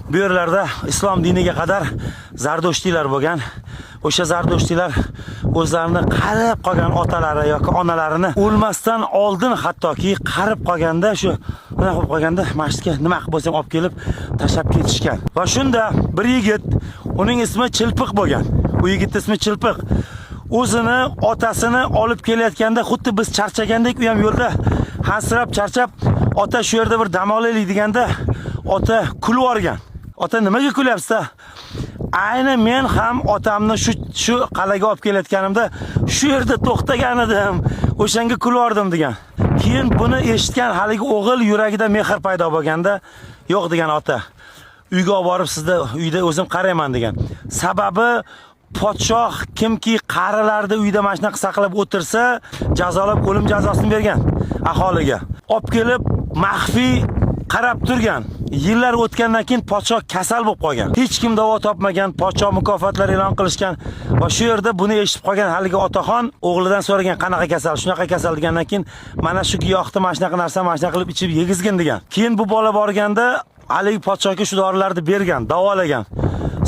Bu yerlarda islom diniga qadar zardoshtilar bo'lgan. O'sha zardoshtilar o'zlarini qarib qolgan otalari yoki onalarini o'lmasdan oldin hattoki qarib qolganda shu nima qilib qolganda masjidga nima qilib bo'lsa ham olib kelib tashlab ketishgan. Va shunda bir yigit, uning ismi Chilpiq bo'lgan. Bu yigitning ismi Chilpiq. O'zini otasini olib kelayotganda xuddi biz charchagandek u ham yo'lda hasrab charchab ota shu yerda bir dam olaylik deganda ota kulib yorgan. Ota nimaga kulyapsiz? Ayni men ham otamni shu qal'aga olib kelayotganimda shu yerda to'xtagan edim. O'shanga kulib yordim degan. Keyin buni eshitgan haligi o'g'il yuragida mehr paydo bo'lganda, yo'q degan ota. Uyga olib borib sizni uyda o'zim qarayman degan. Sababi podshoh kimki qarilarda uyda mana shunaqa saqlab o'tirsa, jazolab o'lim jazosini bergan aholiga. Olib kelib maxfiy qarab turgan. Yillar o'tgandan keyin podshoh kasal bo'lib qolgan. Hech kim davo topmagan, podshoh mukofotlar e'lon qilishgan va shu yerda buni eshitib qolgan haligi otaxon o'g'lidan so'ragan, qanaqa kasal, shunaqa kasal degandan keyin mana shu giyohni mana shunaqa narsa, mana shunaqa qilib ichib yegizgin degan. Keyin bu bola borganda haligi podshohga shu dorilarni bergan, davolagan.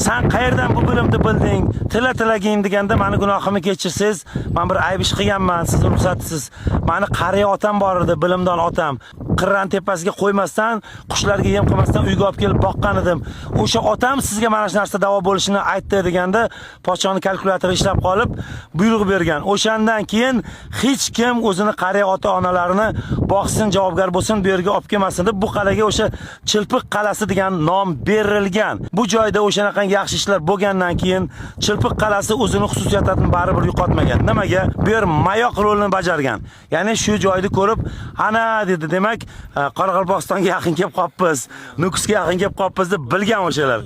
Sen qayerdan bu bilimni bilding? Tilaging deganda meni gunohimni kechirsiz, men bir ayb ish qilganman, siz ruxsatsiz. Meni qariya otam bor edi, bilimdon otam. Qirran tepasiga qo'ymasdan, qushlarga yem qilmasdan uyga olib kelib boqqan edim. O'sha otam sizga mana shu narsa davo bo'lishini aytdi deganda, podshohning kalkulyatori ishlab qolib, buyruq bergan. O'shandan keyin hech kim o'zini qariya ota-onalarini boqsin, javobgar bo'lsin, bu yerga olib kelmasin deb bu qal'aga o'sha Chilpiq qal'asi degan nom berilgan. Bu joyda o'shanaqa yaxshi ishlar bo'lgandan keyin Chilpiq qal'asi o'zining xususiyatini baribir yo'qotmagan. Nimaga? Bu yer mayoq rolini bajargan. Ya'ni shu joyni ko'rib, ana dedi, demak, Qoraqalpog'istonga yaqin kelib qolibmiz, Nukusga yaqin kelib qolibmiz deb bilgan o'shalar.